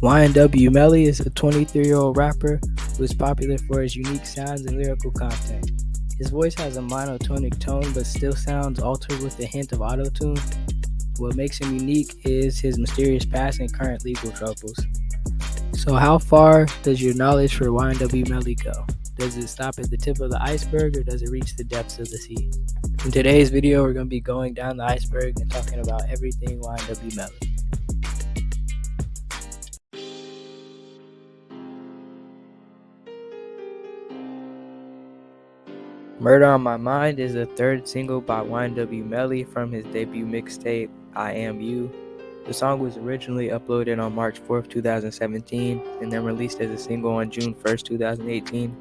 YNW Melly is a 23-year-old rapper who is popular for his unique sounds and lyrical content. His voice has a monotonic tone but still sounds altered with a hint of auto-tune. What makes him unique is his mysterious past and current legal troubles. So how far does your knowledge for YNW Melly go? Does it stop at the tip of the iceberg or does it reach the depths of the sea? In today's video, we're going to be going down the iceberg and talking about everything YNW Melly. Murder on My Mind is the third single by YNW Melly from his debut mixtape, Ynw. The song was originally uploaded on March 4th, 2017, and then released as a single on June 1st, 2018.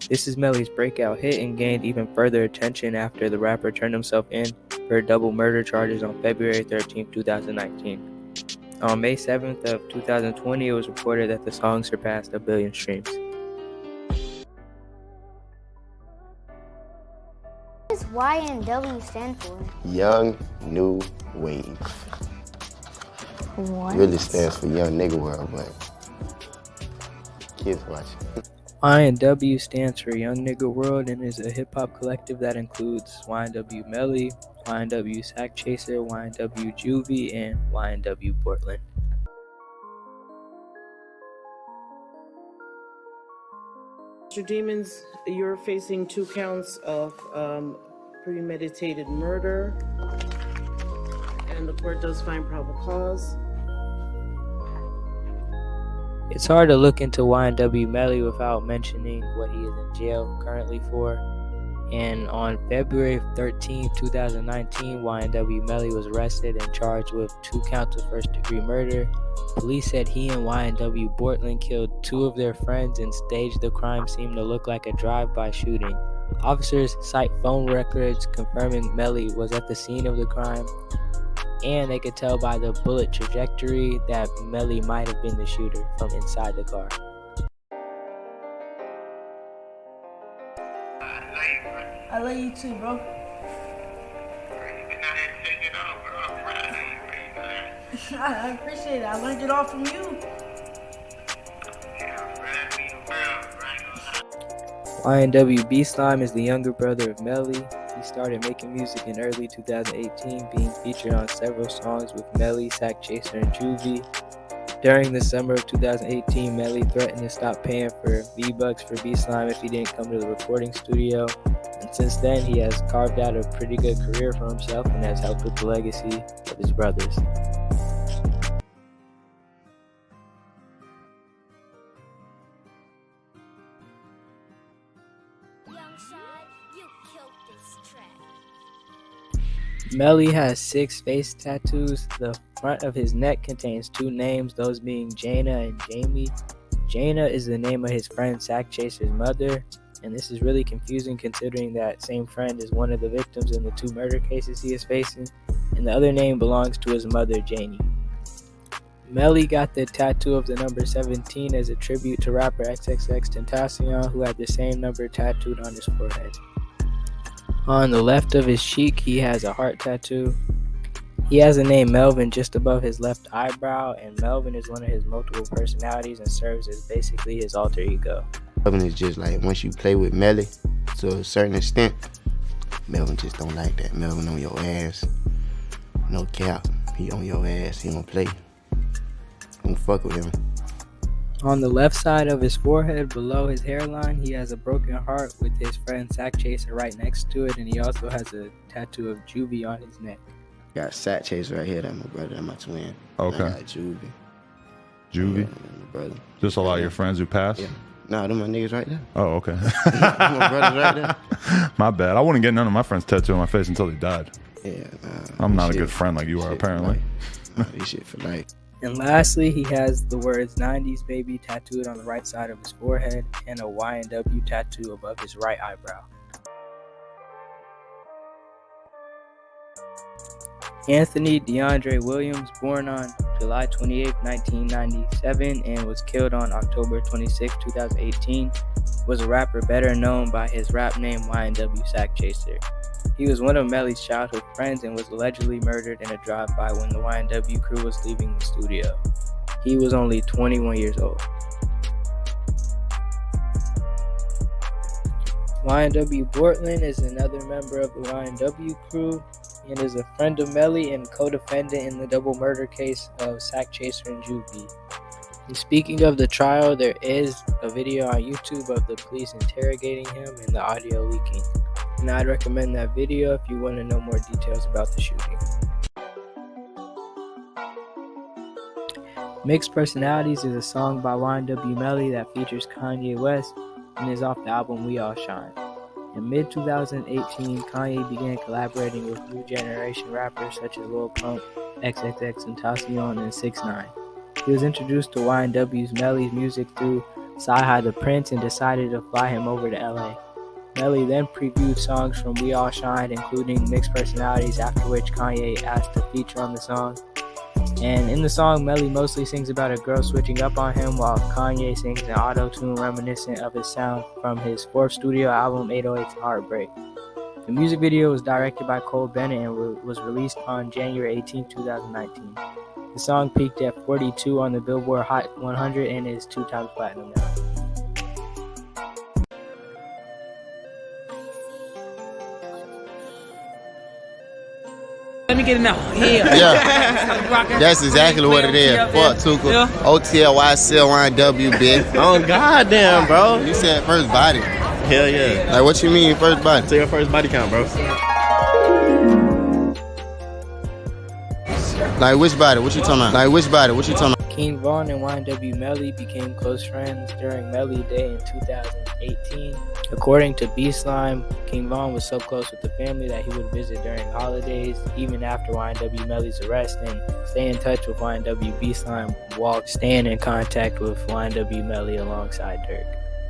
This is Melly's breakout hit and gained even further attention after the rapper turned himself in for double murder charges on February 13th, 2019. On May 7th of 2020, it was reported that the song surpassed 1 billion streams. What does YNW stand for? Young New Wave. What? It really stands for Young Nigga World, but kids watch it. YNW stands for Young Nigga World and is a hip-hop collective that includes YNW Melly, YNW Sack Chaser, YNW Juvie, and YNW Portland. Mr. Demons, you're facing 2 counts of premeditated murder, and the court does find probable cause. It's hard to look into YNW Melly without mentioning what he is in jail currently for. And on February 13, 2019, YNW Melly was arrested and charged with 2 counts of first-degree murder. Police said he and YNW Portland killed 2 of their friends and staged the crime seemed to look like a drive-by shooting. Officers cite phone records confirming Melly was at the scene of the crime, and they could tell by the bullet trajectory that Melly might have been the shooter from inside the car. I love you too, bro. I appreciate it. I learned it all from you. YNW BSlime is the younger brother of Melly. He started making music in early 2018, being featured on several songs with Melly, Sack Chaser, and Juvie. During the summer of 2018, Melly threatened to stop paying for V-Bucks for BSlime if he didn't come to the recording studio. And since then, he has carved out a pretty good career for himself and has helped with the legacy of his brothers. Melly has 6 face tattoos. The front of his neck contains 2 names, those being Jaina and Jamie. Jaina is the name of his friend Sack Chaser's mother, and this is really confusing considering that same friend is one of the victims in the 2 murder cases he is facing, and the other name belongs to his mother, Janie. Melly got the tattoo of the number 17 as a tribute to rapper XXXTentacion, who had the same number tattooed on his forehead. On the left of his cheek, he has a heart tattoo. He has the name Melvin just above his left eyebrow, and Melvin is one of his multiple personalities and serves as basically his alter ego. Melvin is just like, once you play with Melly to a certain extent, Melvin just don't like that. Melvin on your ass. No cap. He on your ass. He don't play. Don't fuck with him. On the left side of his forehead, below his hairline, he has a broken heart with his friend Sack Chaser right next to it, and he also has a tattoo of Juvie on his neck. Got Sack Chaser right here. That's my brother. That's my twin. Okay. I got Juvie. Juvie? My brother. Just a lot of your friends who passed? Yeah. Nah, them my niggas right there. Oh, okay. My brothers right there. My bad. I wouldn't get none of my friends tattooed on my face until they died. Yeah. I'm not a good friend like you are, apparently. Nah, this shit for life. And lastly, he has the words 90s baby tattooed on the right side of his forehead and a YNW tattoo above his right eyebrow. Anthony DeAndre Williams, born on July 28, 1997 and was killed on October 26, 2018, was a rapper better known by his rap name YNW Sack Chaser. He was one of Melly's childhood friends and was allegedly murdered in a drive-by when the YNW crew was leaving the studio. He was only 21 years old. YNW Portland is another member of the YNW crew and is a friend of Melly and co-defendant in the double murder case of Sack Chaser and Juvie. And speaking of the trial, there is a video on YouTube of the police interrogating him and the audio leaking. And I'd recommend that video if you want to know more details about the shooting. Mixed Personalities is a song by YNW Melly that features Kanye West and is off the album We All Shine. In mid-2018, Kanye began collaborating with new generation rappers such as Lil Pump, XXXTentacion, and 6ix9ine. He was introduced to YNW's Melly's music through Sci-Hi the Prince and decided to fly him over to LA. Melly then previewed songs from We All Shine, including Mixed Personalities, after which Kanye asked to feature on the song. And in the song, Melly mostly sings about a girl switching up on him, while Kanye sings an auto-tune reminiscent of his sound from his fourth studio album, 808's Heartbreak. The music video was directed by Cole Bennett and was released on January 18, 2019. The song peaked at 42 on the Billboard Hot 100 and is 2 times platinum now. Let me get it now. Yeah. Yeah. That's exactly what it is. Fuck Tuka. Yeah. OTL, YCL, YNW, bitch. Oh, goddamn, bro. You said first body. Hell yeah. Like, what you mean first body? Say your first body count, bro. Like, which body? What you talking about? Like, which body? What you talking about? King Von and YNW Melly became close friends during Melly Day in 2018. According to BSlime, King Von was so close with the family that he would visit during holidays, even after YNW Melly's arrest, and stay in touch with YNW BSlime while staying in contact with YNW Melly alongside Dirk.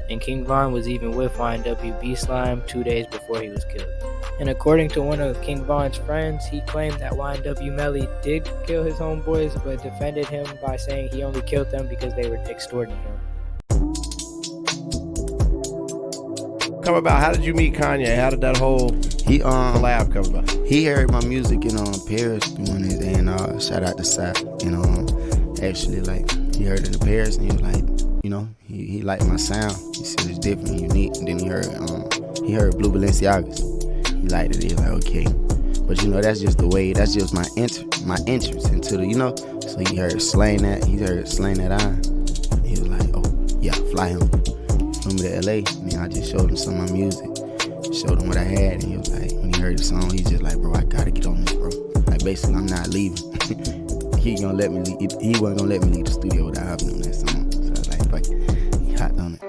And King Von was even with YNW BSlime 2 days before he was killed. And according to one of King Von's friends, he claimed that YNW Melly did kill his homeboys, but defended him by saying he only killed them because they were extorting him. Come about, how did you meet Kanye? How did that whole collab come about? He heard my music in Paris doing his A&R. Shout out to Sack. Actually, like, he heard it in Paris and he was like, he liked my sound. He said it's different and unique. And then he heard Blue Balenciagas. He liked it. He was like, okay. But that's just the way. That's just my entrance into the, So he heard Slang That. He heard Slang That on. He was like, oh yeah, fly him. Flew me to LA. And then I just showed him some of my music. Showed him what I had, and he was like, when he heard the song, he's just like, bro, I gotta get on this, bro. Like, basically, I'm not leaving. He wasn't gonna let me leave the studio without having on that song. So I was like, fuck it. He hopped on it.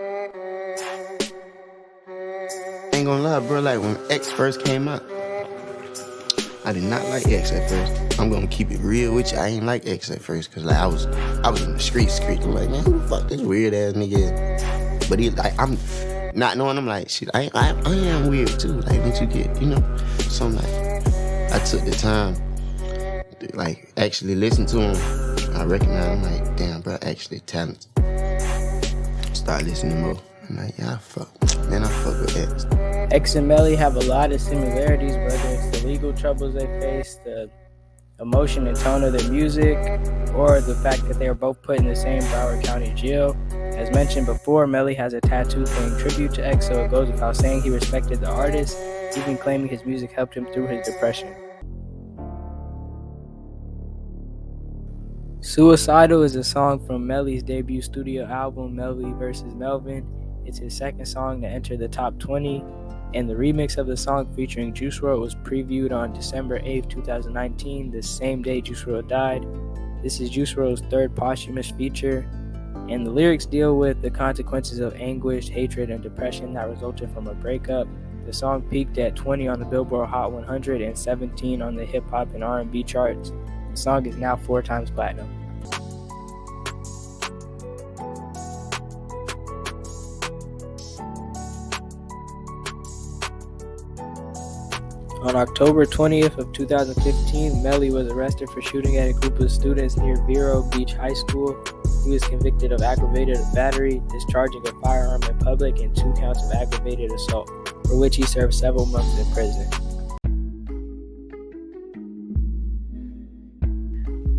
Ain't gonna lie, bro, like when X first came out, I did not like X at first. I'm gonna keep it real with you. I ain't like X at first, cause like I was in the streets. I'm like, man, who the fuck this weird ass nigga is? But he like, I'm not knowing, I'm like, shit, I am weird too. Like, don't you get, So I'm like, I took the time to like actually listen to him. I recognize, I'm like, damn, bro, actually talented. Start listening more. I'm like, yeah, I fuck with X. X and Melly have a lot of similarities, whether it's the legal troubles they face, the emotion and tone of their music, or the fact that they are both put in the same Broward County jail. As mentioned before, Melly has a tattoo paying tribute to X, so it goes without saying he respected the artist, even claiming his music helped him through his depression. Suicidal is a song from Melly's debut studio album, Melly vs. Melvin. It's his second song to enter the top 20, and the remix of the song featuring Juice WRLD was previewed on December 8, 2019, the same day Juice WRLD died. This is Juice WRLD's third posthumous feature, and the lyrics deal with the consequences of anguish, hatred, and depression that resulted from a breakup. The song peaked at 20 on the Billboard Hot 100 and 17 on the hip-hop and R&B charts. The song is now 4 times platinum. On October 20th of 2015, Melly was arrested for shooting at a group of students near Vero Beach High School. He was convicted of aggravated battery, discharging a firearm in public, and 2 counts of aggravated assault, for which he served several months in prison.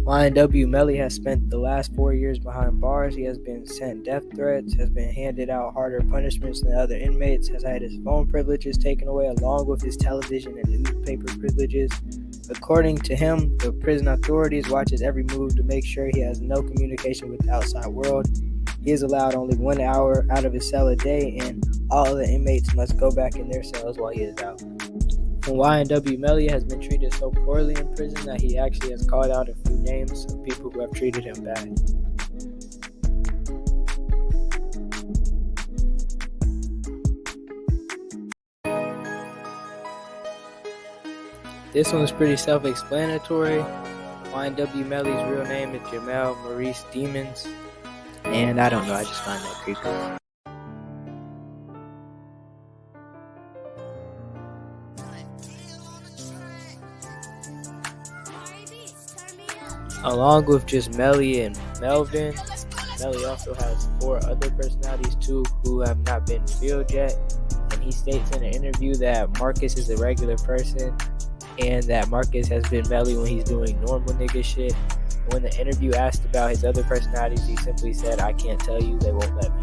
YNW Melly has spent the last 4 years behind bars. He has been sent death threats, has been handed out harder punishments than other inmates, has had his phone privileges taken away along with his television and newspaper privileges. According to him, the prison authorities watch his every move to make sure he has no communication with the outside world. He is allowed only 1 hour out of his cell a day, and all the inmates must go back in their cells while he is out. And YNW Melly has been treated so poorly in prison that he actually has called out a few names of people who have treated him bad. This one's pretty self-explanatory. YNW Melly's real name is Ynw Melly Demons, and I don't know, I just find that creepy. Along with just Melly and Melvin, Melly also has 4 other personalities too who have not been revealed yet. And he states in an interview that Marcus is a regular person and that Marcus has been Melly when he's doing normal nigga shit. And when the interview asked about his other personalities, he simply said, "I can't tell you, they won't let me."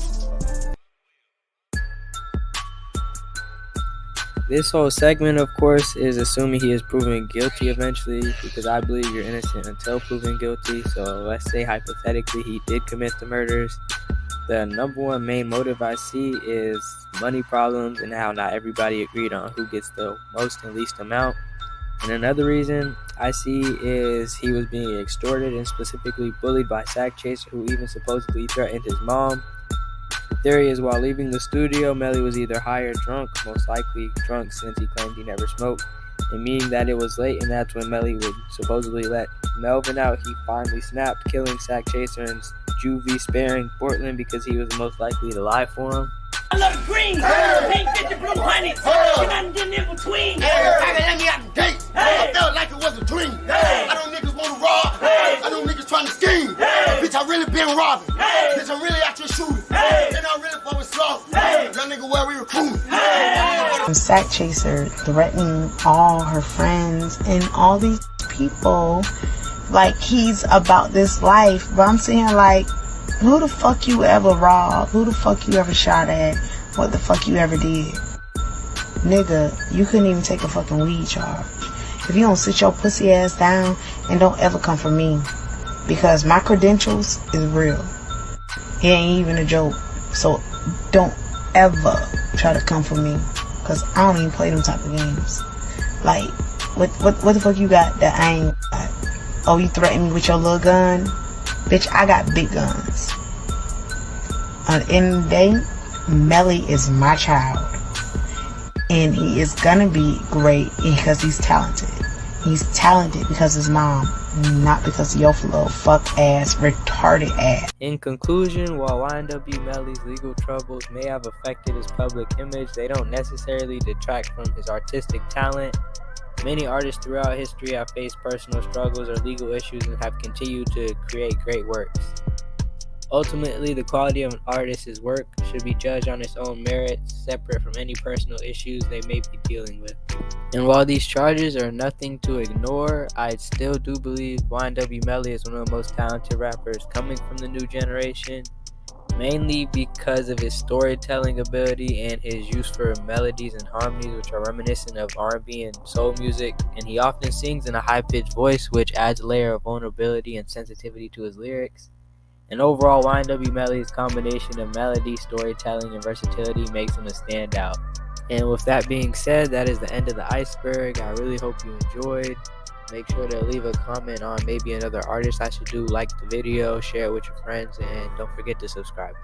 This whole segment, of course, is assuming he is proven guilty eventually, because I believe you're innocent until proven guilty. So let's say hypothetically he did commit the murders. The number one main motive I see is money problems and how not everybody agreed on who gets the most and least amount. And another reason I see is he was being extorted and specifically bullied by Sack Chaser, who even supposedly threatened his mom. The theory is while leaving the studio, Melly was either high or drunk, most likely drunk since he claimed he never smoked, and meaning that it was late, and that's when Melly would supposedly let Melvin out. He finally snapped, killing Sack Chaser and Juvie, sparing Portland because he was most likely to lie for him. I love green, pink 50 blue honeys, and nothing in between. Let me out the gate. I felt like it was a dream. I know niggas want to rob. I know niggas trying to scheme. Bitch, I really been robbing. Bitch, I'm really out here shooting. And I'm really fucking slow. Young nigga, where we recruiting. Sack Chaser threatening all her friends and all these people like he's about this life. But I'm saying, like, who the fuck you ever robbed? Who the fuck you ever shot at? What the fuck you ever did? Nigga, you couldn't even take a fucking weed charge. If you don't sit your pussy ass down and don't ever come for me, because my credentials is real. It ain't even a joke. So don't ever try to come for me, because I don't even play them type of games. Like, what the fuck you got that I ain't got? Oh, you threaten me with your little gun? Bitch, I got big guns. At the end of the day, Melly is my child. And he is gonna be great because he's talented. He's talented because his mom, not because of your little fuck ass, retarded ass. In conclusion, while YNW Melly's legal troubles may have affected his public image, they don't necessarily detract from his artistic talent. Many artists throughout history have faced personal struggles or legal issues and have continued to create great works. Ultimately, the quality of an artist's work should be judged on its own merits, separate from any personal issues they may be dealing with. And while these charges are nothing to ignore, I still do believe YNW Melly is one of the most talented rappers coming from the new generation, mainly because of his storytelling ability and his use for melodies and harmonies which are reminiscent of R&B and soul music, and he often sings in a high-pitched voice which adds a layer of vulnerability and sensitivity to his lyrics. And overall, YNW Melly's combination of melody, storytelling, and versatility makes him a standout. And with that being said, that is the end of the iceberg. I really hope you enjoyed. Make sure to leave a comment on maybe another artist I should do, like the video, share it with your friends, and don't forget to subscribe.